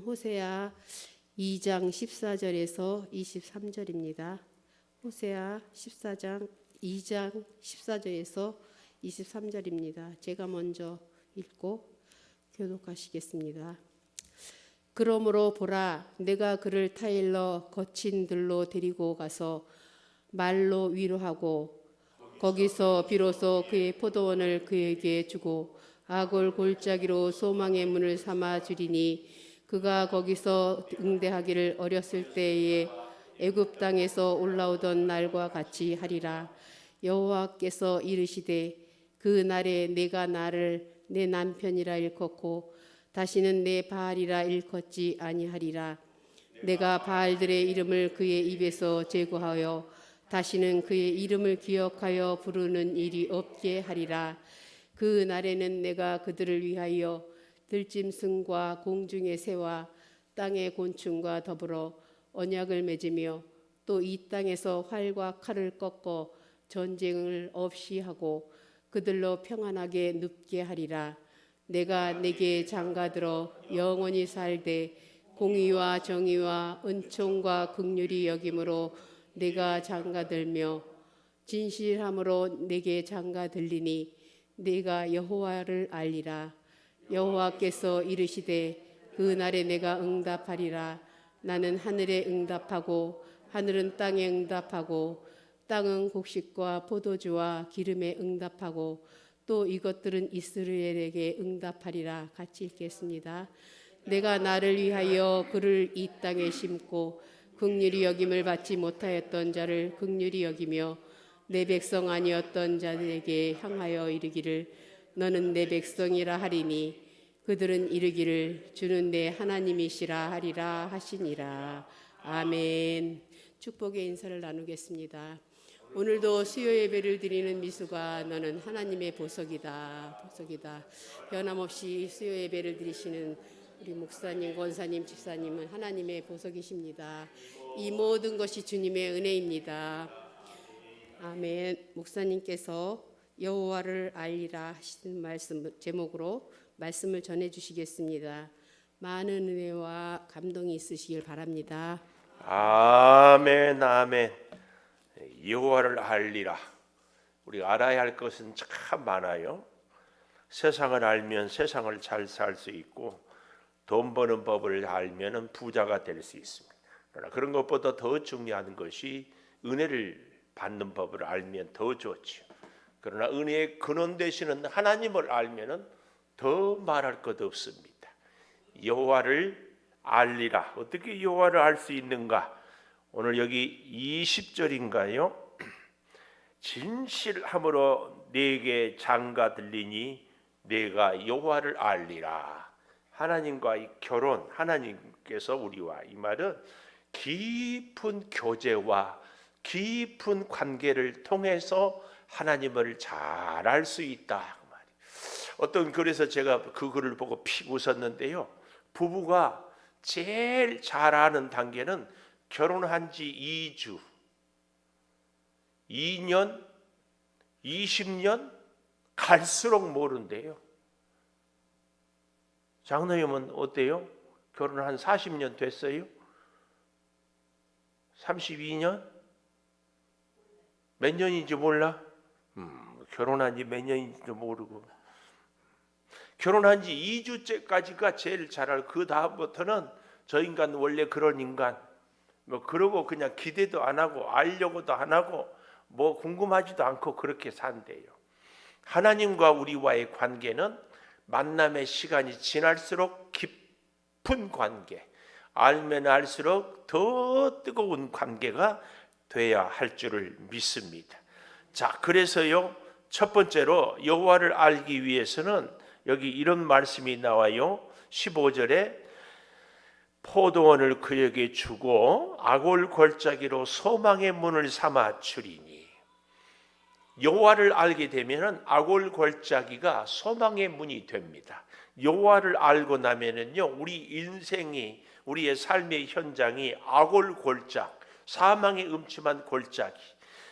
호세아 2장 14절에서 23절입니다. 호세아 14장 2장 14절에서 23절입니다. 제가 먼저 읽고 교독하시겠습니다. 그러므로 보라, 내가 그를 타일러 거친 들로 데리고 가서 말로 위로하고 거기서 비로소 그의 포도원을 그에게 주고 아골 골짜기로 소망의 문을 삼아 주리니 그가 거기서 응대하기를 어렸을 때에 애굽 땅에서 올라오던 날과 같이 하리라. 여호와께서 이르시되 그 날에 내가 나를 내 남편이라 일컫고 다시는 내 바알이라 일컫지 아니하리라. 내가 바알들의 이름을 그의 입에서 제거하여 다시는 그의 이름을 기억하여 부르는 일이 없게 하리라. 그 날에는 내가 그들을 위하여 들짐승과 공중의 새와 땅의 곤충과 더불어 언약을 맺으며 또 이 땅에서 활과 칼을 꺾어 전쟁을 없이 하고 그들로 평안하게 눕게 하리라. 내가 내게 장가들어 영원히 살되 공의와 정의와 은총과 긍휼이 여김으로 내가 장가들며 진실함으로 내게 장가들리니 내가 여호와를 알리라. 여호와께서 이르시되 그 날에 내가 응답하리라. 나는 하늘에 응답하고 하늘은 땅에 응답하고 땅은 곡식과 포도주와 기름에 응답하고 또 이것들은 이스라엘에게 응답하리라. 같이 읽겠습니다. 내가 나를 위하여 그를 이 땅에 심고 긍휼히 여김을 받지 못하였던 자를 긍휼히 여기며 내 백성 아니었던 자들에게 향하여 이르기를 너는 내 백성이라 하리니 그들은 이르기를 주는 내 하나님이시라 하리라 하시니라. 아멘. 축복의 인사를 나누겠습니다. 오늘도 수요 예배를 드리는 미수가 너는 하나님의 보석이다. 보석이다. 변함없이 수요 예배를 드리시는 우리 목사님, 권사님, 집사님은 하나님의 보석이십니다. 이 모든 것이 주님의 은혜입니다. 아멘. 목사님께서 여호와를 알리라 하시는 말씀 제목으로 말씀을 전해 주시겠습니다. 많은 은혜와 감동이 있으시길 바랍니다. 아멘, 아멘. 여호와를 알리라. 우리가 알아야 할 것은 참 많아요. 세상을 알면 세상을 잘 살 수 있고 돈 버는 법을 알면 부자가 될 수 있습니다. 그러나 그런 것보다 더 중요한 것이 은혜를 받는 법을 알면 더 좋죠. 그러나 은혜의 근원 되시는 하나님을 알면 더 말할 것 없습니다. 여호와를 알리라. 어떻게 여호와를 알 수 있는가? 오늘 여기 20절인가요? 진실함으로 내게 장가 들리니 내가 여호와를 알리라. 하나님과의 결혼, 하나님께서 우리와 이 말은 깊은 교제와 깊은 관계를 통해서 하나님을 잘 알 수 있다. 어떤 글에서 제가 그 글을 보고 픽 웃었는데요. 부부가 제일 잘 아는 단계는 결혼한 지 2주, 2년, 20년 갈수록 모른대요. 장로님은 어때요? 결혼 한 40년 됐어요? 32년? 몇 년인지 몰라? 결혼한 지 몇 년인지도 모르고 결혼한 지 2주째까지가 제일 잘 알고 그 다음부터는 저 인간 원래 그런 인간 뭐 그러고 그냥 기대도 안 하고 알려고도 안 하고 뭐 궁금하지도 않고 그렇게 산대요. 하나님과 우리와의 관계는 만남의 시간이 지날수록 깊은 관계, 알면 알수록 더 뜨거운 관계가 돼야 할 줄을 믿습니다. 자, 그래서요, 첫 번째로 여호와를 알기 위해서는 여기 이런 말씀이 나와요. 15절에 포도원을 그에게 주고 아골 골짜기로 소망의 문을 삼아 주리니. 여호와를 알게 되면은 아골 골짜기가 소망의 문이 됩니다. 여호와를 알고 나면은요, 우리 인생이 우리의 삶의 현장이 아골 골짝, 사망의 음침한 골짜기,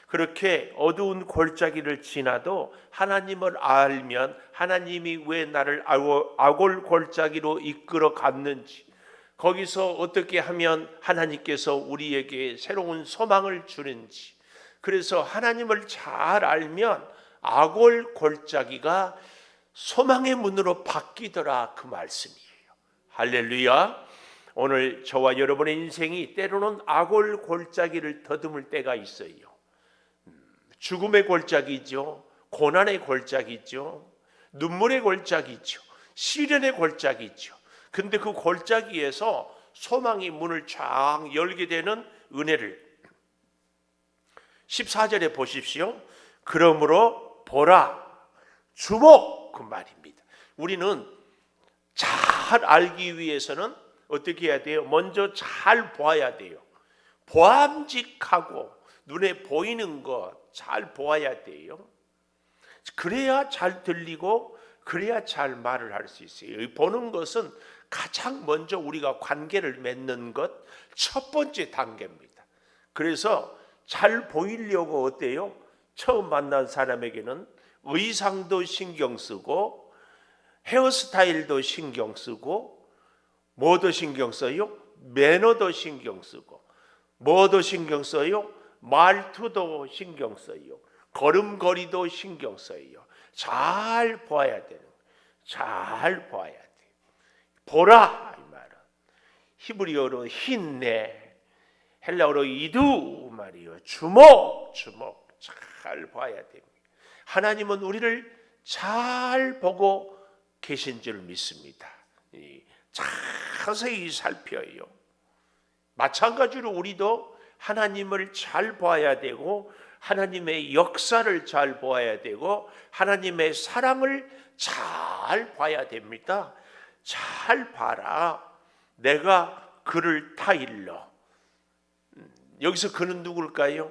그렇게 어두운 골짜기를 지나도 하나님을 알면 하나님이 왜 나를 아골 골짜기로 이끌어 갔는지, 거기서 어떻게 하면 하나님께서 우리에게 새로운 소망을 주는지, 그래서 하나님을 잘 알면 아골 골짜기가 소망의 문으로 바뀌더라, 그 말씀이에요. 할렐루야. 오늘 저와 여러분의 인생이 때로는 아골 골짜기를 더듬을 때가 있어요. 죽음의 골짜기죠, 고난의 골짜기죠, 눈물의 골짜기죠, 시련의 골짜기죠. 근데 그 골짜기에서 소망이 문을 쫙 열게 되는 은혜를 14절에 보십시오. 그러므로 보라, 주목, 그 말입니다. 우리는 잘 알기 위해서는 어떻게 해야 돼요? 먼저 잘 보아야 돼요. 보암직하고 눈에 보이는 것 잘 보아야 돼요. 그래야 잘 들리고 그래야 잘 말을 할 수 있어요. 보는 것은 가장 먼저 우리가 관계를 맺는 것 첫 번째 단계입니다. 그래서 잘 보이려고 어때요? 처음 만난 사람에게는 의상도 신경 쓰고 헤어스타일도 신경 쓰고 뭐도 신경 써요? 매너도 신경 쓰고 뭐도 신경 써요? 말투도 신경 써요. 걸음걸이도 신경 써요. 잘 보아야 되는 거예요. 잘 보아야 돼요. 보라, 이 말은 히브리어로 힌네, 헬라어로 이두 말이요. 주목, 주목. 잘 봐야 됩니다. 하나님은 우리를 잘 보고 계신 줄 믿습니다. 자세히 살펴요. 마찬가지로 우리도 하나님을 잘 봐야 되고 하나님의 역사를 잘 보아야 되고 하나님의 사랑을 잘 봐야 됩니다. 잘 봐라. 내가 그를 타일러. 여기서 그는 누굴까요?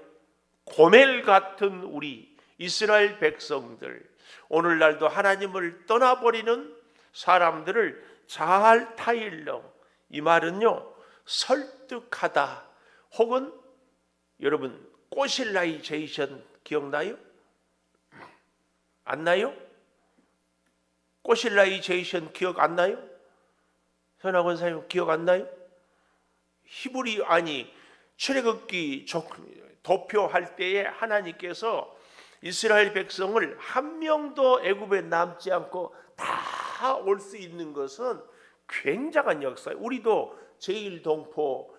고멜 같은 우리 이스라엘 백성들, 오늘날도 하나님을 떠나버리는 사람들을 잘 타일러. 이 말은요, 설득하다 혹은 여러분 꼬실라이제이션 기억나요? 안 나요? 꼬실라이제이션 기억 안 나요? 현학원 사님 기억 안 나요? 히브리 출애굽기 도표할 때에 하나님께서 이스라엘 백성을 한 명도 애굽에 남지 않고 다 올 수 있는 것은 굉장한 역사예요. 우리도 제1동포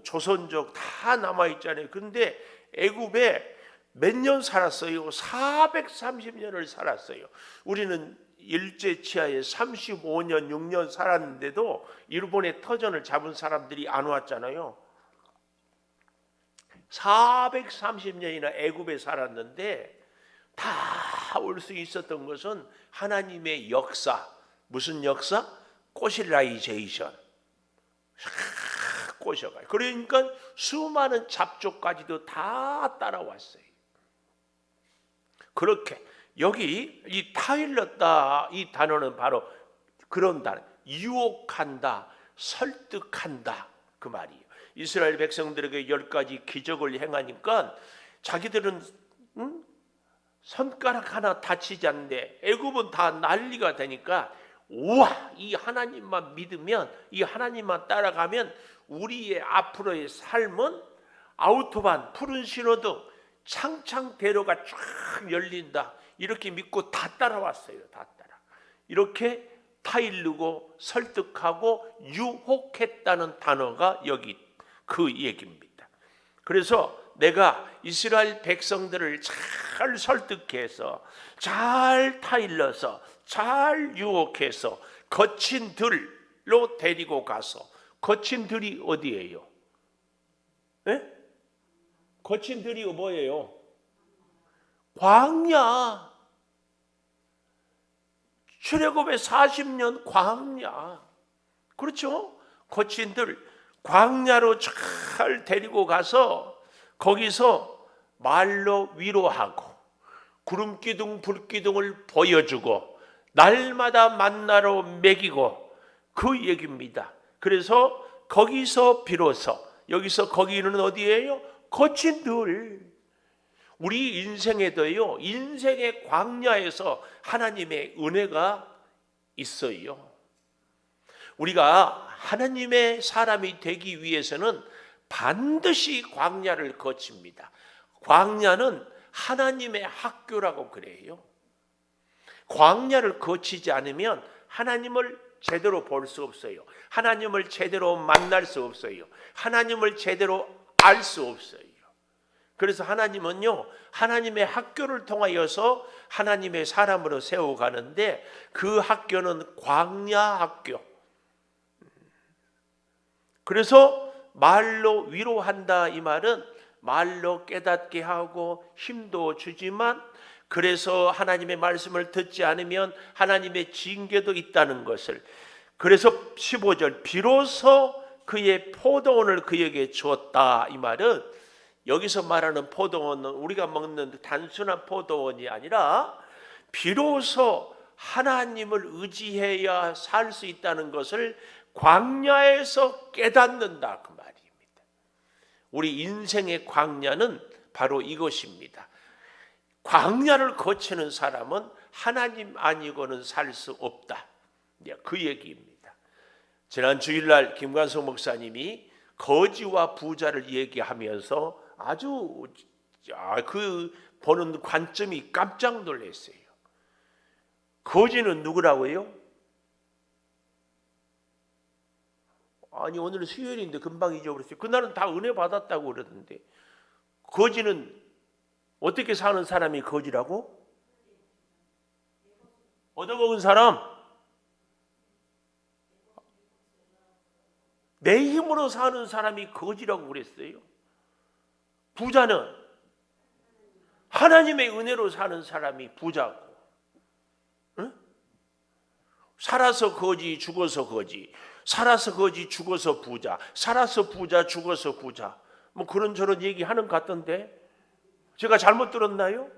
조선족 다 남아 있잖아요. 그런데 애굽에 몇 년 살았어요? 430년을 살았어요. 우리는 일제 치하에 35년 6년 살았는데도 일본의 터전을 잡은 사람들이 안 왔잖아요. 430년이나 애굽에 살았는데 다 올 수 있었던 것은 하나님의 역사. 무슨 역사? 꼬실라이제이션. 꼬셔가요. 그러니까 수많은 잡족까지도 다 따라왔어요. 그렇게 여기 이 타일렀다, 이 단어는 바로 그런 단어, 유혹한다, 설득한다, 그 말이에요. 이스라엘 백성들에게 10가지 기적을 행하니까 자기들은 손가락 하나 다치지 않는데 애굽은 다 난리가 되니까, 우와, 이 하나님만 믿으면, 이 하나님만 따라가면 우리의 앞으로의 삶은 아우토반, 푸른 신호등, 창창대로가 쫙 열린다, 이렇게 믿고 다 따라왔어요. 다 따라. 이렇게 타일르고 설득하고 유혹했다는 단어가 여기 그 얘기입니다. 그래서 내가 이스라엘 백성들을 잘 설득해서, 잘 타일러서, 잘 유혹해서 거친 들로 데리고 가서, 거친 들이 어디예요? 네? 거친 들이 뭐예요? 광야. 출애굽의 40년 광야. 그렇죠? 거친 들, 광야로 잘 데리고 가서 거기서 말로 위로하고 구름기둥 불기둥을 보여주고 날마다 만나러 먹이고, 그 얘기입니다. 그래서 거기서 비로소, 여기서 거기는 어디예요? 거친 들. 우리 인생에도요, 인생의 광야에서 하나님의 은혜가 있어요. 우리가 하나님의 사람이 되기 위해서는 반드시 광야를 거칩니다. 광야는 하나님의 학교라고 그래요. 광야를 거치지 않으면 하나님을 제대로 볼 수 없어요. 하나님을 제대로 만날 수 없어요. 하나님을 제대로 알 수 없어요. 그래서 하나님은요, 하나님의 학교를 통하여서 하나님의 사람으로 세워가는데 그 학교는 광야 학교. 그래서 말로 위로한다 이 말은 말로 깨닫게 하고 힘도 주지만 그래서 하나님의 말씀을 듣지 않으면 하나님의 징계도 있다는 것을, 그래서 15절 비로소 그의 포도원을 그에게 주었다 이 말은, 여기서 말하는 포도원은 우리가 먹는 단순한 포도원이 아니라 비로소 하나님을 의지해야 살 수 있다는 것을 광야에서 깨닫는다 그 말입니다. 우리 인생의 광야는 바로 이것입니다. 광야를 거치는 사람은 하나님 아니고는 살 수 없다. 그 얘기입니다. 지난 주일날 김관석 목사님이 거지와 부자를 얘기하면서 아주 그 보는 관점이 깜짝 놀랐어요. 거지는 누구라고요? 아니 오늘 수요일인데 금방 잊어버렸어요. 그날은 다 은혜 받았다고 그러던데 거지는 어떻게 사는 사람이 거지라고? 얻어먹은 사람, 내 힘으로 사는 사람이 거지라고 그랬어요. 부자는 하나님의 은혜로 사는 사람이 부자고, 응? 살아서 거지 죽어서 거지, 살아서 거지 죽어서 부자, 살아서 부자 죽어서 부자, 뭐 그런저런 얘기하는 것 같던데 제가 잘못 들었나요?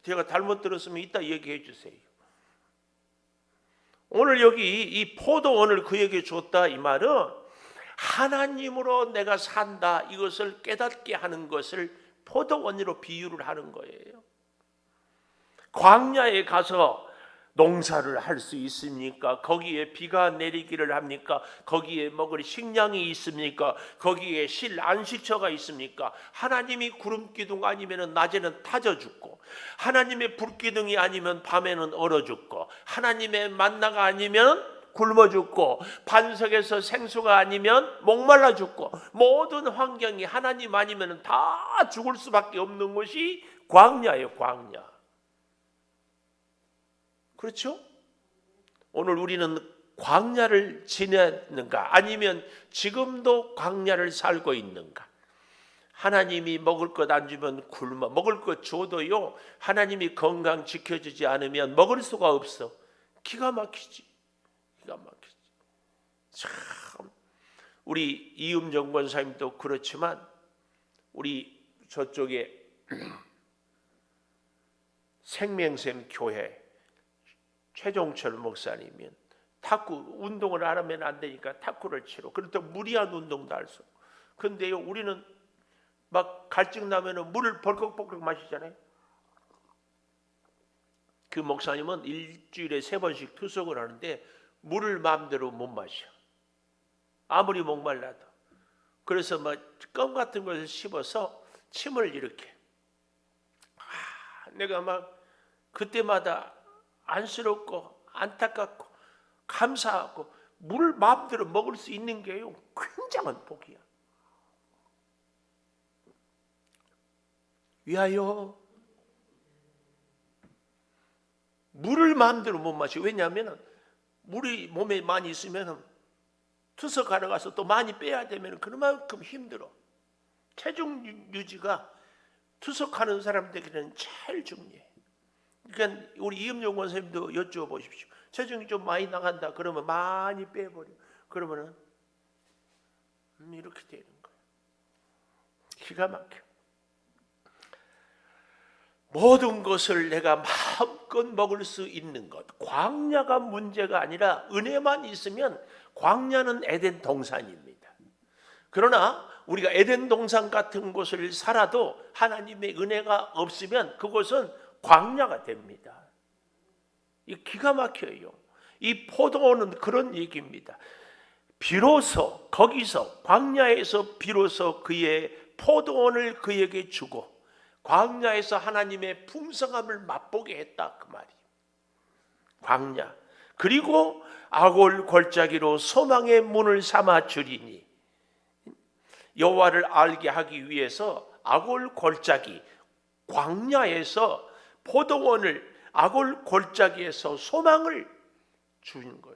제가 잘못 들었으면 이따 얘기해 주세요. 오늘 여기 이 포도원을 그에게 줬다 이 말은 하나님으로 내가 산다 이것을 깨닫게 하는 것을 포도원으로 비유를 하는 거예요. 광야에 가서 농사를 할 수 있습니까? 거기에 비가 내리기를 합니까? 거기에 먹을 식량이 있습니까? 거기에 쉴 안식처가 있습니까? 하나님이 구름기둥 아니면 낮에는 타져 죽고, 하나님의 불기둥이 아니면 밤에는 얼어 죽고, 하나님의 만나가 아니면 굶어 죽고, 반석에서 생수가 아니면 목말라 죽고, 모든 환경이 하나님 아니면 다 죽을 수밖에 없는 것이 광야예요. 광야. 그렇죠? 오늘 우리는 광야를 지내는가 아니면 지금도 광야를 살고 있는가? 하나님이 먹을 것 안 주면 굶어, 먹을 것 줘도요 하나님이 건강 지켜주지 않으면 먹을 수가 없어. 기가 막히지. 기가 막히지. 참 우리 이음정 권사님도 그렇지만 우리 저쪽에 생명샘 교회 최종철 목사님은 탁구 운동을 안 하면 안 되니까 탁구를 치러, 그렇다고 무리한 운동도 할 수. 근데요 우리는 막 갈증 나면은 물을 벌컥벌컥 마시잖아요. 그 목사님은 일주일에 3번씩 투석을 하는데 물을 마음대로 못 마셔. 아무리 목말라도. 그래서 막 껌 같은 것을 씹어서 침을 이렇게. 내가 막 그때마다 안쓰럽고 안타깝고 감사하고 물을 마음대로 먹을 수 있는 게요 굉장한 복이야. 위하여 물을 마음대로 못 마셔. 왜냐하면 물이 몸에 많이 있으면 투석하러 가서 또 많이 빼야 되면 그만큼 힘들어. 체중 유지가 투석하는 사람들에게는 제일 중요해. 그러니까 우리 이음용 원사님도 여쭤보십시오. 체중이 좀 많이 나간다 그러면 많이 빼버려. 그러면은 이렇게 되는 거예요. 기가 막혀. 모든 것을 내가 마음껏 먹을 수 있는 것, 광야가 문제가 아니라 은혜만 있으면 광야는 에덴 동산입니다. 그러나 우리가 에덴 동산 같은 곳을 살아도 하나님의 은혜가 없으면 그곳은 광야가 됩니다. 이 기가 막혀요. 이 포도원은 그런 얘기입니다. 비로소 거기서 광야에서 비로소 그의 포도원을 그에게 주고 광야에서 하나님의 풍성함을 맛보게 했다 그 말이. 광야. 그리고 아골 골짜기로 소망의 문을 삼아 주리니. 여호와를 알게 하기 위해서 아골 골짜기 광야에서 포도원을 아골 골짜기에서 소망을 주는 거예요.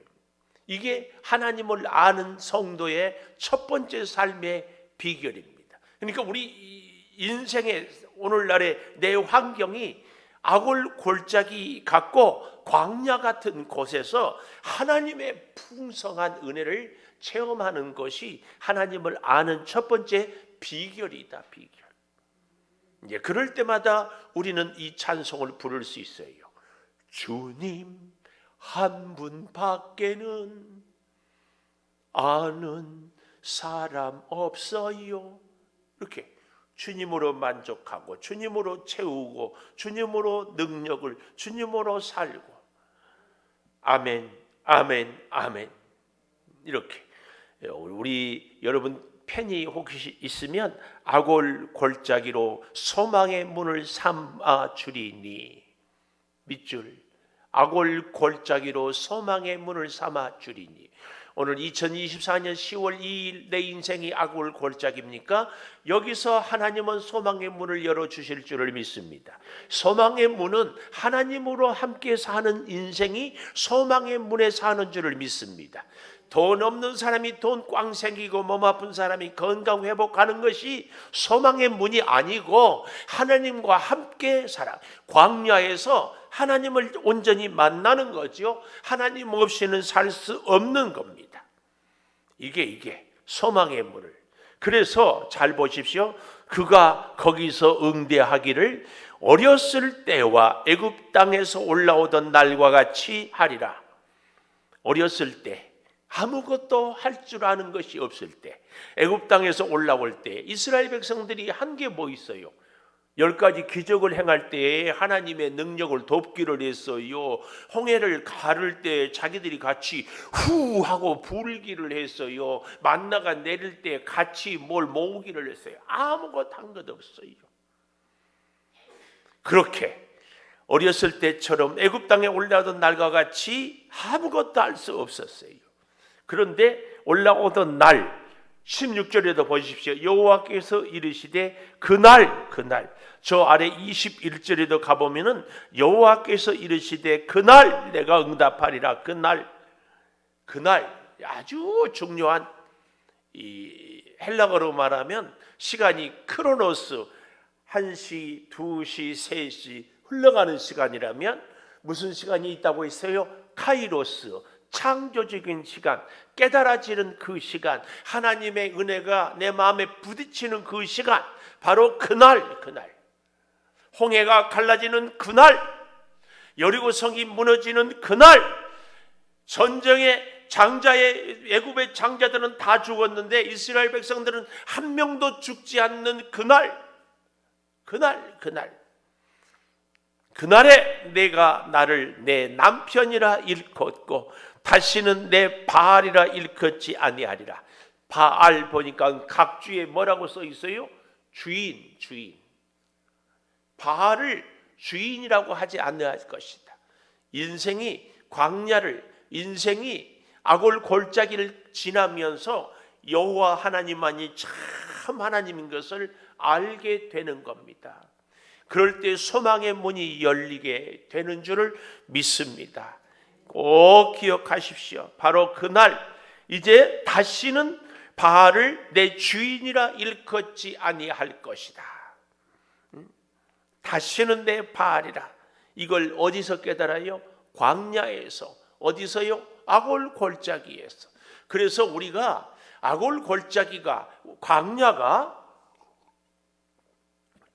이게 하나님을 아는 성도의 첫 번째 삶의 비결입니다. 그러니까 우리 인생의 오늘날의 내 환경이 아골 골짜기 같고 광야 같은 곳에서 하나님의 풍성한 은혜를 체험하는 것이 하나님을 아는 첫 번째 비결이다. 비결. 예, 그럴 때마다 우리는 이 찬송을 부를 수 있어요. 주님 한 분 밖에는 아는 사람 없어요. 이렇게 주님으로 만족하고 주님으로 채우고 주님으로 능력을 주님으로 살고 아멘 아멘 아멘. 이렇게 우리 여러분 펜이 혹시 있으면 아골 골짜기로 소망의 문을 삼아 주리니 밑줄 아골 골짜기로 소망의 문을 삼아 주리니. 오늘 2024년 10월 2일 내 인생이 아골 골짜기입니까? 여기서 하나님은 소망의 문을 열어주실 줄을 믿습니다. 소망의 문은 하나님으로 함께 사는 인생이 소망의 문에 사는 줄을 믿습니다. 돈 없는 사람이 돈 꽝 생기고 몸 아픈 사람이 건강 회복하는 것이 소망의 문이 아니고 하나님과 함께 살아 광야에서 하나님을 온전히 만나는 거죠. 하나님 없이는 살 수 없는 겁니다. 이게 소망의 문을. 그래서 잘 보십시오. 그가 거기서 응대하기를 어렸을 때와 애굽 땅에서 올라오던 날과 같이 하리라. 어렸을 때 아무것도 할 줄 아는 것이 없을 때 애굽 땅에서 올라올 때 이스라엘 백성들이 한 게 뭐 있어요? 10가지 기적을 행할 때 하나님의 능력을 돕기를 했어요. 홍해를 가를 때 자기들이 같이 후 하고 불기를 했어요. 만나가 내릴 때 같이 뭘 모으기를 했어요. 아무것도 한 것 없어요. 그렇게 어렸을 때처럼 애굽 땅에 올라오던 날과 같이 아무것도 할 수 없었어요. 그런데 올라오던 날 16절에도 보십시오. 여호와께서 이르시되 그날 저 아래 21절에도 가보면은 여호와께서 이르시되 그날 내가 응답하리라. 그날 아주 중요한 이 헬라어로 말하면 시간이 크로노스 1시, 2시, 3시 흘러가는 시간이라면 무슨 시간이 있다고 했어요? 카이로스 창조적인 시간, 깨달아지는 그 시간, 하나님의 은혜가 내 마음에 부딪히는 그 시간, 바로 그날 홍해가 갈라지는 그날, 여리고성이 무너지는 그날, 전쟁의 장자의 애굽의 장자들은 다 죽었는데 이스라엘 백성들은 한 명도 죽지 않는 그날에 내가 나를 내 남편이라 일컫고 다시는 내 바알이라 일컫지 아니하리라. 바알 보니까 각주에 뭐라고 써 있어요? 주인. 바알을 주인이라고 하지 않을 것이다. 인생이 아골 골짜기를 지나면서 여호와 하나님만이 참 하나님인 것을 알게 되는 겁니다. 그럴 때 소망의 문이 열리게 되는 줄을 믿습니다. 꼭 기억하십시오. 바로 그날 이제 다시는 바알을 내 주인이라 일컫지 아니할 것이다. 다시는 내 바알이라. 이걸 어디서 깨달아요? 광야에서. 어디서요? 아골 골짜기에서. 그래서 우리가 아골 골짜기가 광야가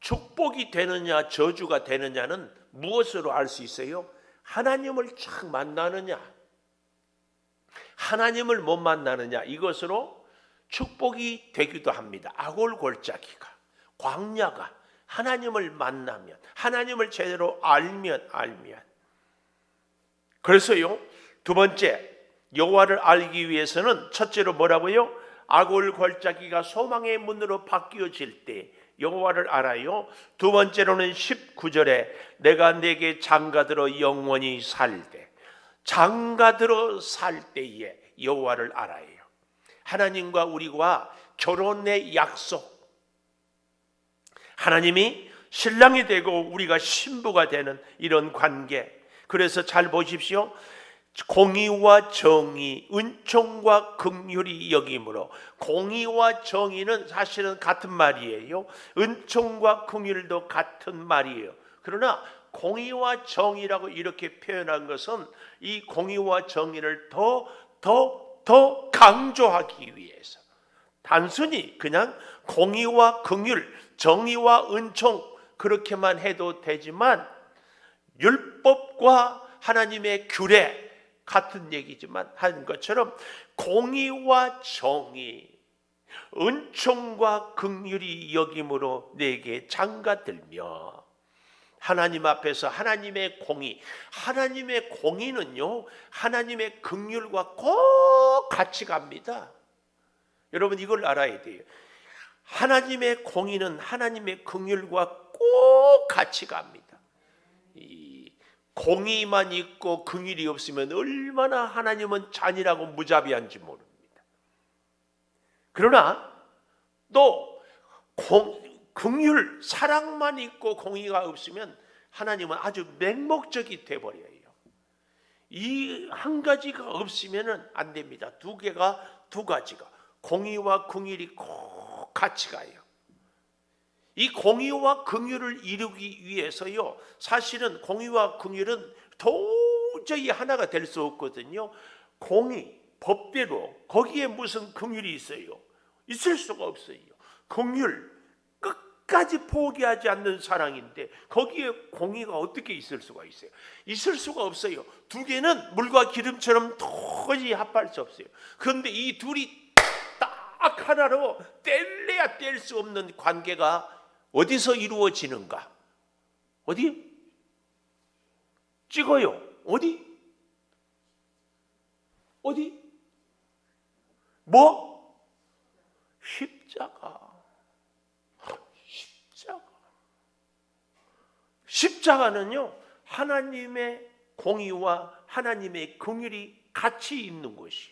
축복이 되느냐 저주가 되느냐는 무엇으로 알 수 있어요? 하나님을 쫙 만나느냐 하나님을 못 만나느냐 이것으로 축복이 되기도 합니다. 아골 골짜기가 광야가 하나님을 만나면 하나님을 제대로 알면 그래서요 두 번째 여호와를 알기 위해서는 첫째로 뭐라고요? 아골 골짜기가 소망의 문으로 바뀌어질 때 여호와를 알아요. 두 번째로는 19절에 내가 내게 장가들어 영원히 살되, 장가들어 살 때에 여호와를 알아요. 하나님과 우리와 결혼의 약속, 하나님이 신랑이 되고 우리가 신부가 되는 이런 관계. 그래서 잘 보십시오. 공의와 정의, 은총과 긍휼이 여김으로, 공의와 정의는 사실은 같은 말이에요. 은총과 긍휼도 같은 말이에요. 그러나 공의와 정의라고 이렇게 표현한 것은 이 공의와 정의를 더 강조하기 위해서, 단순히 그냥 공의와 긍휼, 정의와 은총 그렇게만 해도 되지만, 율법과 하나님의 규례 같은 얘기지만 하는 것처럼 공의와 정의, 은총과 긍휼이 여김으로 내게 장가들며, 하나님 앞에서 하나님의 공의, 하나님의 공의는요 하나님의 긍휼과 꼭 같이 갑니다. 여러분 이걸 알아야 돼요. 하나님의 공의는 하나님의 긍휼과 꼭 같이 갑니다. 이 공의만 있고 긍휼이 없으면 얼마나 하나님은 잔인하고 무자비한지 모릅니다. 그러나 또 긍휼, 사랑만 있고 공의가 없으면 하나님은 아주 맹목적이 돼버려요. 이 한 가지가 없으면 안 됩니다. 두 가지가 공의와 긍휼이 꼭 같이 가요. 이 공의와 긍휼을 이루기 위해서요, 사실은 공의와 긍휼은 도저히 하나가 될 수 없거든요. 공의, 법대로 거기에 무슨 긍휼이 있어요? 있을 수가 없어요. 긍휼, 끝까지 포기하지 않는 사랑인데 거기에 공의가 어떻게 있을 수가 있어요? 있을 수가 없어요. 두 개는 물과 기름처럼 도저히 합할 수 없어요. 그런데 이 둘이 딱 하나로 뗄래야 뗄 수 없는 관계가 어디서 이루어지는가? 어디? 찍어요. 어디? 뭐? 십자가. 십자가는요 하나님의 공의와 하나님의 긍휼이 같이 있는 것이,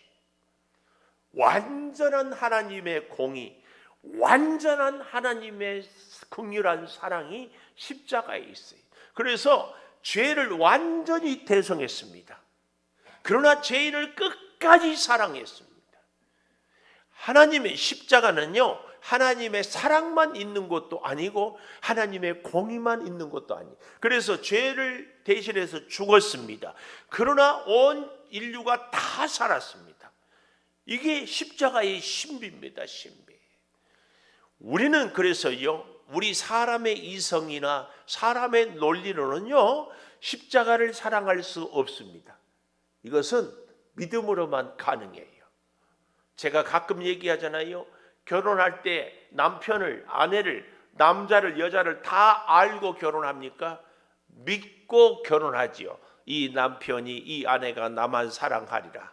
완전한 하나님의 공의, 완전한 하나님의 긍휼한 사랑이 십자가에 있어요. 그래서 죄를 완전히 대성했습니다. 그러나 죄인을 끝까지 사랑했습니다. 하나님의 십자가는요 하나님의 사랑만 있는 것도 아니고 하나님의 공의만 있는 것도 아니에요. 그래서 죄를 대신해서 죽었습니다. 그러나 온 인류가 다 살았습니다. 이게 십자가의 신비입니다. 신비. 우리는 그래서요 우리 사람의 이성이나 사람의 논리로는요 십자가를 사랑할 수 없습니다. 이것은 믿음으로만 가능해요. 제가 가끔 얘기하잖아요. 결혼할 때 남편을, 아내를, 남자를, 여자를 다 알고 결혼합니까? 믿고 결혼하지요. 이 남편이, 이 아내가 나만 사랑하리라.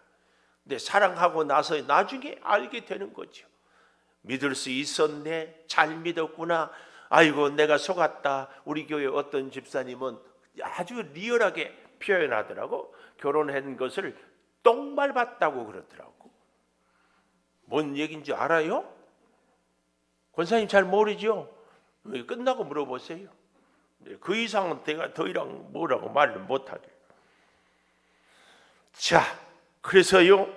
근데 사랑하고 나서 나중에 알게 되는 거죠. 믿을 수 있었네, 잘 믿었구나, 아이고 내가 속았다. 우리 교회 어떤 집사님은 아주 리얼하게 표현하더라고. 결혼한 것을 똥 밟았다고 그러더라고. 뭔 얘기인지 알아요? 권사님 잘 모르죠? 끝나고 물어보세요. 그 이상은 내가 더 이상 뭐라고 말을 못하게. 자, 그래서요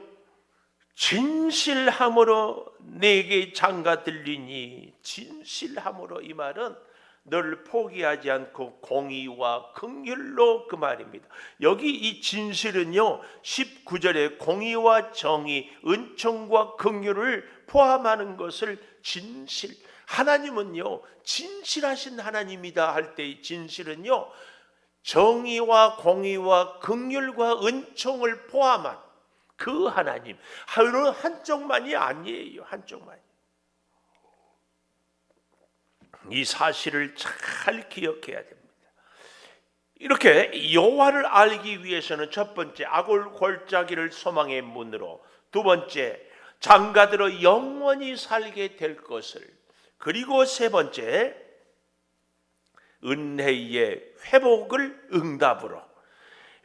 진실함으로 내게 장가 들리니, 진실함으로 이 말은 널 포기하지 않고 공의와 긍휼로 그 말입니다. 여기 이 진실은요 19절에 공의와 정의, 은총과 긍휼을 포함하는 것을 진실, 하나님은요 진실하신 하나님이다 할 때 진실은요 정의와 공의와 긍휼과 은총을 포함한 그 하나님, 어느 한쪽만이 아니에요. 한쪽만이. 이 사실을 잘 기억해야 됩니다. 이렇게 여호와를 알기 위해서는 첫 번째 아골 골짜기를 소망의 문으로, 두 번째 장가들어 영원히 살게 될 것을, 그리고 세 번째 은혜의 회복을 응답으로.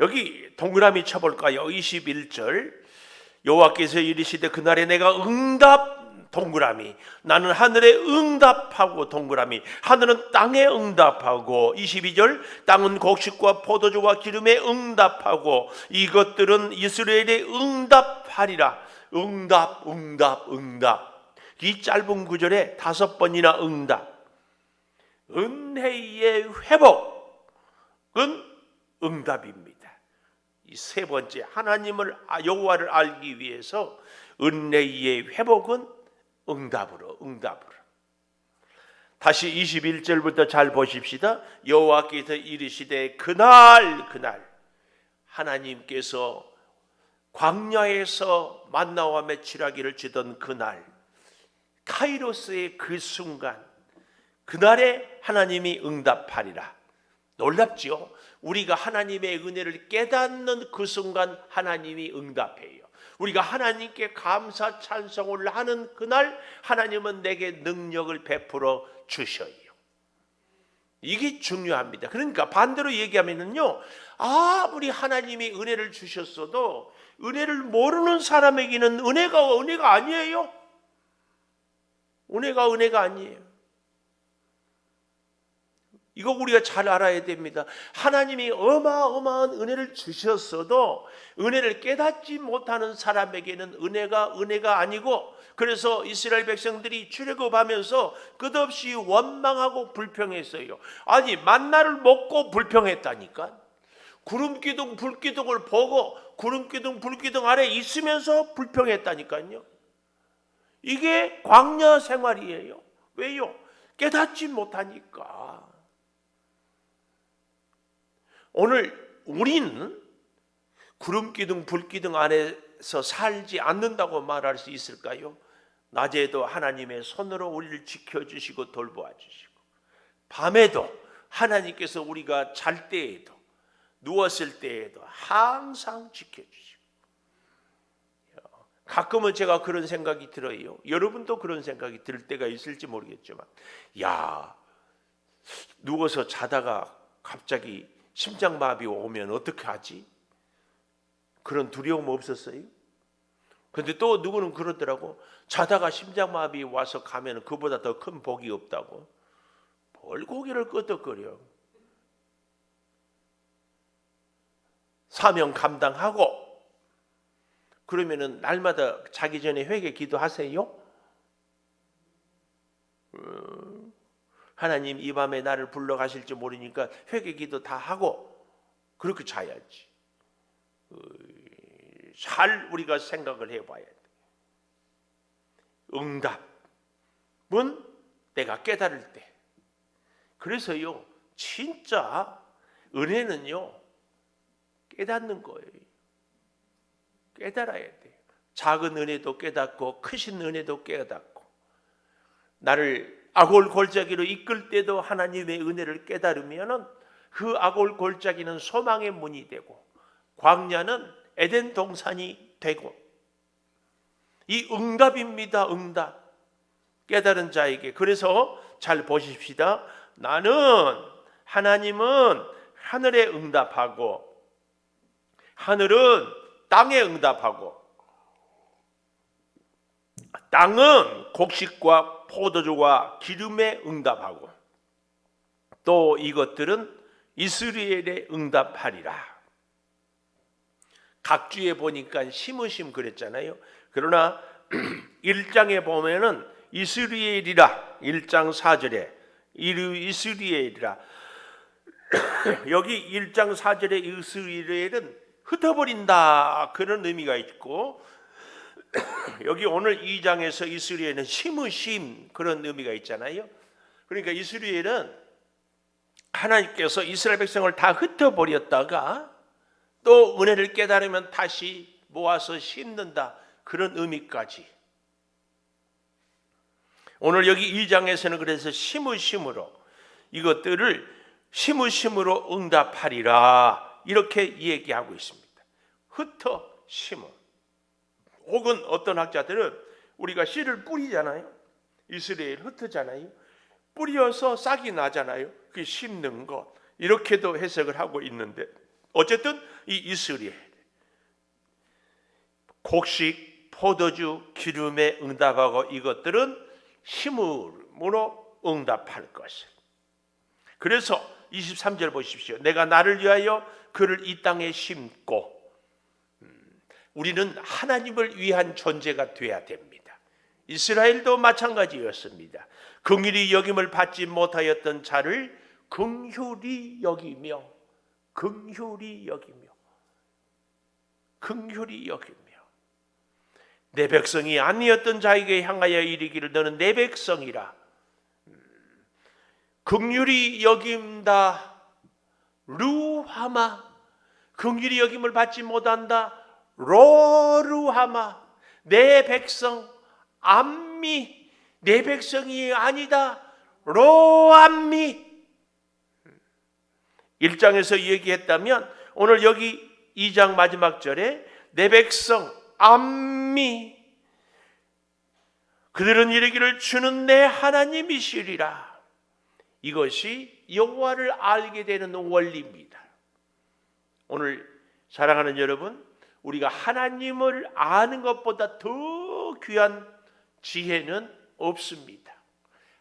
여기 동그라미 쳐볼까요? 21절 여호와께서 이르시되 그날에 내가 응답 동그라미, 나는 하늘에 응답하고 동그라미, 하늘은 땅에 응답하고. 22절 땅은 곡식과 포도주와 기름에 응답하고 이것들은 이스라엘에 응답하리라. 응답 응답 응답. 이 짧은 구절에 5번이나 응답. 은혜의 회복은 응답입니다. 이 세 번째 하나님을 여호와를 알기 위해서 은혜의 회복은 응답으로. 다시 21절부터 잘 보십시다. 여호와께서 이르시되 그날 하나님께서 광야에서 만나와 메추라기를 주던 그날, 카이로스의 그 순간, 그날에 하나님이 응답하리라. 놀랍지요? 우리가 하나님의 은혜를 깨닫는 그 순간 하나님이 응답해요. 우리가 하나님께 감사 찬송을 하는 그날 하나님은 내게 능력을 베풀어 주셔요. 이게 중요합니다. 그러니까 반대로 얘기하면요, 아무리 하나님이 은혜를 주셨어도 은혜를 모르는 사람에게는 은혜가 아니에요. 은혜가 아니에요. 이거 우리가 잘 알아야 됩니다. 하나님이 어마어마한 은혜를 주셨어도 은혜를 깨닫지 못하는 사람에게는 은혜가 아니고, 그래서 이스라엘 백성들이 출애굽하면서 끝없이 원망하고 불평했어요. 아니 만나를 먹고 불평했다니까. 구름 기둥 불 기둥을 보고 구름 기둥 불 기둥 아래 있으면서 불평했다니까요. 이게 광야 생활이에요. 왜요? 깨닫지 못하니까. 오늘 우리는 구름 기둥 불 기둥 안에서 살지 않는다고 말할 수 있을까요? 낮에도 하나님의 손으로 우리를 지켜주시고 돌보아 주시고, 밤에도 하나님께서 우리가 잘 때에도 누웠을 때에도 항상 지켜주시고. 가끔은 제가 그런 생각이 들어요. 여러분도 그런 생각이 들 때가 있을지 모르겠지만, 누워서 자다가 갑자기 심장마비 오면 어떻게 하지? 그런 두려움 없었어요? 근데 또 누구는 그러더라고. 자다가 심장마비 와서 가면 그보다 더 큰 복이 없다고. 뭘 고개를 끄덕거려. 사명 감당하고 그러면은 날마다 자기 전에 회개 기도하세요? 하나님 이 밤에 나를 불러가실지 모르니까 회개 기도 다 하고 그렇게 자야지. 잘 우리가 생각을 해봐야 돼. 응답은 내가 깨달을 때. 그래서요, 진짜 은혜는요 깨닫는 거예요. 깨달아야 돼. 작은 은혜도 깨닫고 크신 은혜도 깨닫고, 나를 아골 골짜기로 이끌 때도 하나님의 은혜를 깨달으면은 그 아골 골짜기는 소망의 문이 되고 광야는 에덴 동산이 되고. 이 응답입니다. 응답. 깨달은 자에게. 그래서 잘 보십시다. 하나님은 하늘에 응답하고 하늘은 땅에 응답하고, 땅은 곡식과 포도주와 기름에 응답하고, 또 이것들은 이스라엘에 응답하리라. 각주에 보니까 심으심 그랬잖아요. 그러나 1장에 보면은 이스라엘이라, 1장 4절에 이스라엘이라. 여기 1장 4절에 이스라엘은 흩어버린다 그런 의미가 있고, 여기 오늘 2장에서 이스라엘은 심으심 그런 의미가 있잖아요. 그러니까 이스라엘은 하나님께서 이스라엘 백성을 다 흩어버렸다가 또 은혜를 깨달으면 다시 모아서 심는다 그런 의미까지. 오늘 여기 2장에서는 그래서 심으심으로 이것들을 심으심으로 응답하리라 이렇게 얘기하고 있습니다. 흩어 심어. 혹은 어떤 학자들은 우리가 씨를 뿌리잖아요. 이스라엘 흩트잖아요. 뿌려서 싹이 나잖아요. 그게 심는 것. 이렇게도 해석을 하고 있는데 어쨌든 이 이스라엘 곡식, 포도주, 기름에 응답하고 이것들은 심음으로 응답할 것을. 그래서 23절 보십시오. 내가 나를 위하여 그를 이 땅에 심고. 우리는 하나님을 위한 존재가 되어야 됩니다. 이스라엘도 마찬가지였습니다. 긍휼히 여김을 받지 못하였던 자를 긍휼히 여기며 내 백성이 아니었던 자에게 향하여 이르기를 너는 내 백성이라. 긍휼히 여김다 루하마. 긍휼히 여김을 받지 못한다 로루하마. 내 백성 암미. 내 백성이 아니다 로암미. 1장에서 얘기했다면 오늘 여기 2장 마지막 절에 내 백성 암미 그들은 이르기를 주는 내 하나님이시리라. 이것이 여호와를 알게 되는 원리입니다. 오늘 사랑하는 여러분, 우리가 하나님을 아는 것보다 더 귀한 지혜는 없습니다.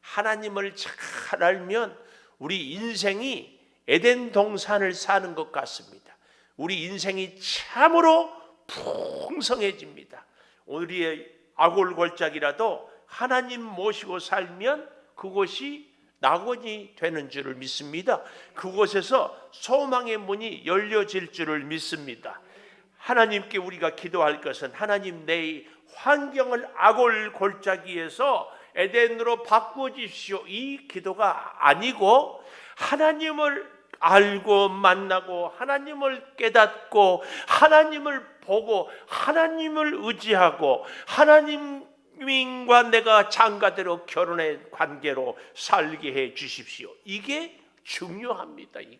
하나님을 잘 알면 우리 인생이 에덴 동산을 사는 것 같습니다. 우리 인생이 참으로 풍성해집니다. 우리의 아골골짝이라도 하나님 모시고 살면 그곳이 낙원이 되는 줄을 믿습니다. 그곳에서 소망의 문이 열려질 줄을 믿습니다. 하나님께 우리가 기도할 것은 하나님 내 환경을 아골골짜기에서 에덴으로 바꾸어 주십시오. 이 기도가 아니고 하나님을 알고 만나고 하나님을 깨닫고 하나님을 보고 하나님을 의지하고 하나님과 내가 장가대로 결혼의 관계로 살게 해 주십시오. 이게 중요합니다. 이게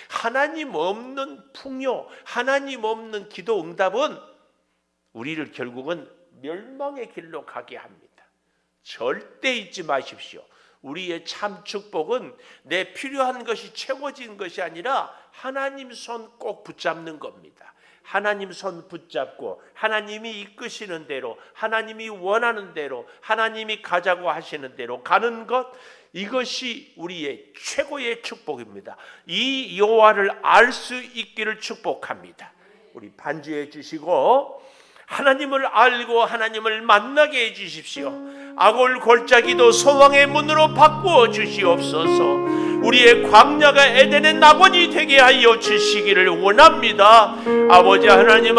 하나님 없는 풍요, 하나님 없는 기도 응답은 우리를 결국은 멸망의 길로 가게 합니다. 절대 잊지 마십시오. 우리의 참 축복은 내 필요한 것이 채워진 것이 아니라 하나님 손 꼭 붙잡는 겁니다. 하나님 손 붙잡고 하나님이 이끄시는 대로, 하나님이 원하는 대로, 하나님이 가자고 하시는 대로 가는 것, 이것이 우리의 최고의 축복입니다. 이 여호와를 알 수 있기를 축복합니다. 우리 반주해 주시고 하나님을 알고 하나님을 만나게 해 주십시오. 아골골짜기도 소망의 문으로 바꾸어 주시옵소서. 우리의 광야가 에덴의 낙원이 되게 하여 주시기를 원합니다. 아버지 하나님,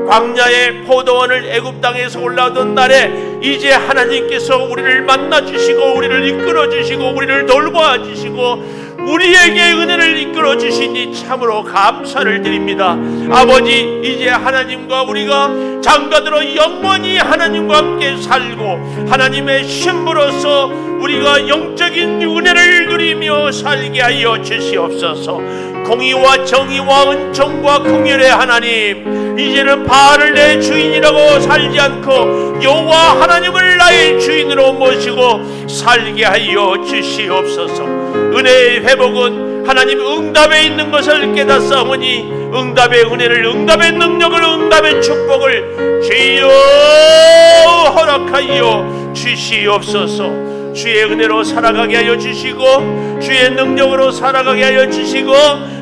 광야의 포도원을 애굽 땅에서 올라오던 날에 이제 하나님께서 우리를 만나 주시고 우리를 이끌어 주시고 우리를 돌보아 주시고 우리에게 은혜를 이끌어 주시니 참으로 감사를 드립니다. 아버지, 이제 하나님과 우리가 장가들어 영원히 하나님과 함께 살고 하나님의 신부로서 우리가 영적인 은혜를 누리며 살게 하여 주시옵소서. 공의와 정의와 은총과 긍휼의 하나님, 이제는 바알을 내 주인이라고 살지 않고 여호와 하나님을 나의 주인으로 모시고 살게 하여 주시옵소서. 은혜의 회복은 하나님 응답에 있는 것을 깨닫사오니 응답의 은혜를, 응답의 능력을, 응답의 축복을 주여 허락하여 주시옵소서. 주의 은혜로 살아가게 하여 주시고 주의 능력으로 살아가게 하여 주시고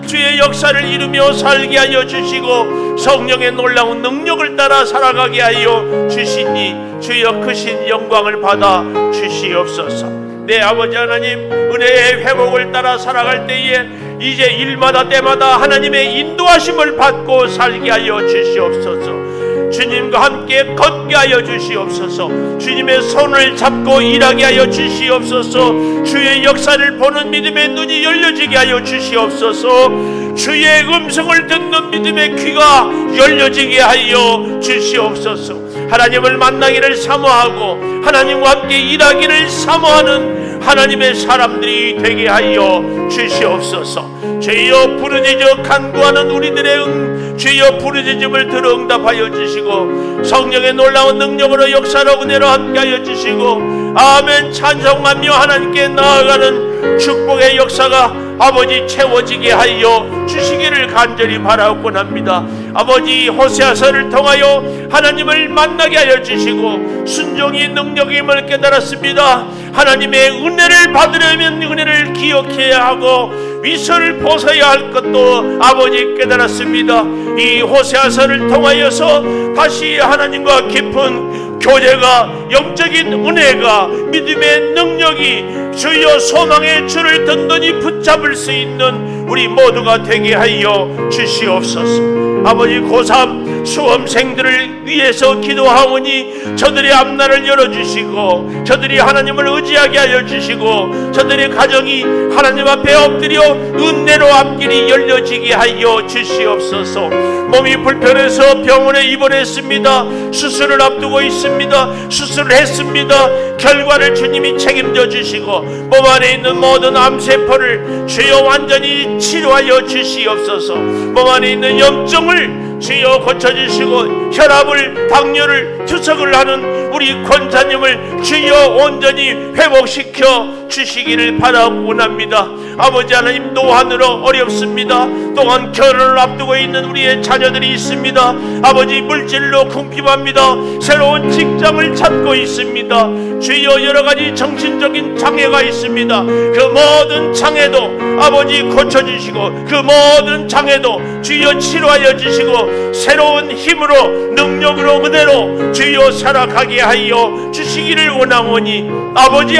주의 역사를 이루며 살게 하여 주시고 성령의 놀라운 능력을 따라 살아가게 하여 주시니 주여 크신 영광을 받아 주시옵소서. 내 아버지 하나님, 은혜의 회복을 따라 살아갈 때에 이제 일마다 때마다 하나님의 인도하심을 받고 살게 하여 주시옵소서. 주님과 함께 걷게 하여 주시옵소서. 주님의 손을 잡고 일하게 하여 주시옵소서. 주의 역사를 보는 믿음의 눈이 열려지게 하여 주시옵소서. 주의 음성을 듣는 믿음의 귀가 열려지게 하여 주시옵소서. 하나님을 만나기를 사모하고 하나님과 함께 일하기를 사모하는 하나님의 사람들이 되게 하여 주시옵소서. 주여 부르짖어 간구하는 우리들의 주여 부르짖음을 들어 응답하여 주시고 성령의 놀라운 능력으로 역사로 은혜로 함께하여 주시고 아멘. 찬송하며 하나님께 나아가는 축복의 역사가 아버지 채워지게 하여 주시기를 간절히 바라옵곤 합니다. 아버지 호세아서를 통하여 하나님을 만나게 하여 주시고 순종이 능력임을 깨달았습니다. 하나님의 은혜를 받으려면 은혜를 기억해야 하고 위선을 벗어야 할 것도 아버지 깨달았습니다. 이 호세아서를 통하여서 다시 하나님과 깊은 교제가, 영적인 은혜가, 믿음의 능력이 주여 소망의 줄을 든든히 붙잡을 수 있는 우리 모두가 되게 하여 주시옵소서. 아버지 고3 수험생들을 위해서 기도하오니 저들의 앞날을 열어주시고 저들이 하나님을 의지하게 하여 주시고 저들의 가정이 하나님 앞에 엎드려 은혜로 앞길이 열려지게 하여 주시옵소서. 몸이 불편해서 병원에 입원했습니다. 수술을 앞두고 있습니다. 수술을 했습니다. 결과를 주님이 책임져 주시고 몸 안에 있는 모든 암세포를 주여 완전히 치료하여 주시옵소서. 몸 안에 있는 염증을 주여 고쳐주시고 혈압을, 당뇨를, 투석을 하는 우리 권사님을 주여 온전히 회복시켜 주시기를 바라옵니다. 아버지 하나님, 노안으로 어렵습니다. 또한 결혼을 앞두고 있는 우리의 자녀들이 있습니다. 아버지 물질로 궁핍합니다. 새로운 직장을 찾고 있습니다. 주여 여러가지 정신적인 장애가 있습니다. 그 모든 장애도 아버지 고쳐주시고 그 모든 장애도 주여 치료하여 주시고 새로운 힘으로, 능력으로, 은혜로 주여 살아가게 하여 주시기를 원하오니 아버지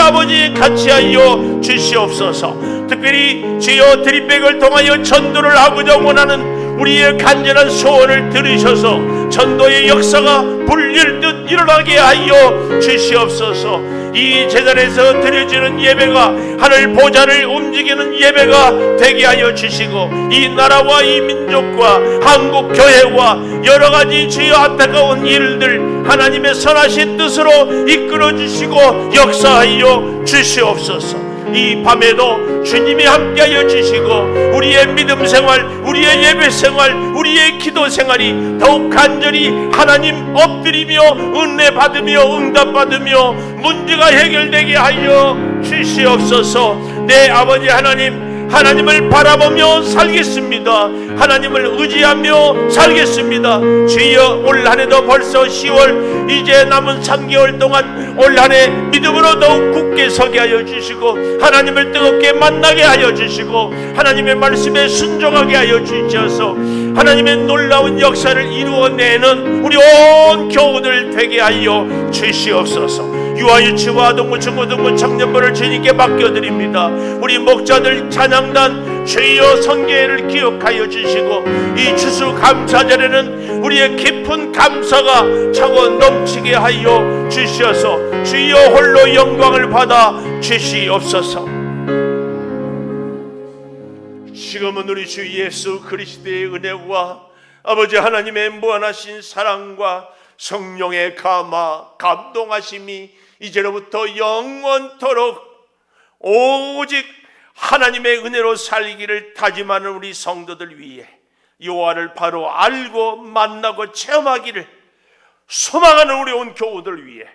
같이 하여 주시옵소서. 특별히 주여 드림백을 통하여 전도를 하고자 원하는 우리의 간절한 소원을 들으셔서 전도의 역사가 불릴듯 일어나게 하여 주시옵소서. 이 재단에서 드려지는 예배가 하늘 보좌를 움직이는 예배가 되게 하여 주시고 이 나라와 이 민족과 한국 교회와 여러가지 주여 안타까운 일들 하나님의 선하신 뜻으로 이끌어 주시고 역사하여 주시옵소서. 이 밤에도 주님이 함께하여 주시고 우리의 믿음 생활, 우리의 예배 생활, 우리의 기도 생활이 더욱 간절히 하나님 엎드리며 은혜 받으며 응답 받으며 문제가 해결되게 하여 주시옵소서. 내 아버지 하나님, 하나님을 바라보며 살겠습니다. 하나님을 의지하며 살겠습니다. 주여 올 한해도 벌써 10월, 이제 남은 3개월 동안 올 한해 믿음으로 더욱 굳게 서게 하여 주시고 하나님을 뜨겁게 만나게 하여 주시고 하나님의 말씀에 순종하게 하여 주셔서 하나님의 놀라운 역사를 이루어내는 우리 온 교우들 되게 하여 주시옵소서. 유아유치부, 아동부, 중고등부, 청년부를 주님께 맡겨드립니다. 우리 목자들, 찬양단 주여 성계를 기억하여 주시고 이 추수감사절에는 우리의 깊은 감사가 차고 넘치게 하여 주시어서 주여 홀로 영광을 받아 주시옵소서. 지금은 우리 주 예수 그리스도의 은혜와 아버지 하나님의 무한하신 사랑과 성령의 감동하심이 이제로부터 영원토록 오직 하나님의 은혜로 살기를 다짐하는 우리 성도들 위해 여호와를 바로 알고 만나고 체험하기를 소망하는 우리 온 교우들 위해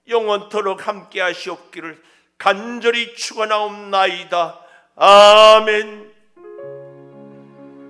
영원토록 함께 하시옵기를 간절히 축원하옵나이다. 아멘.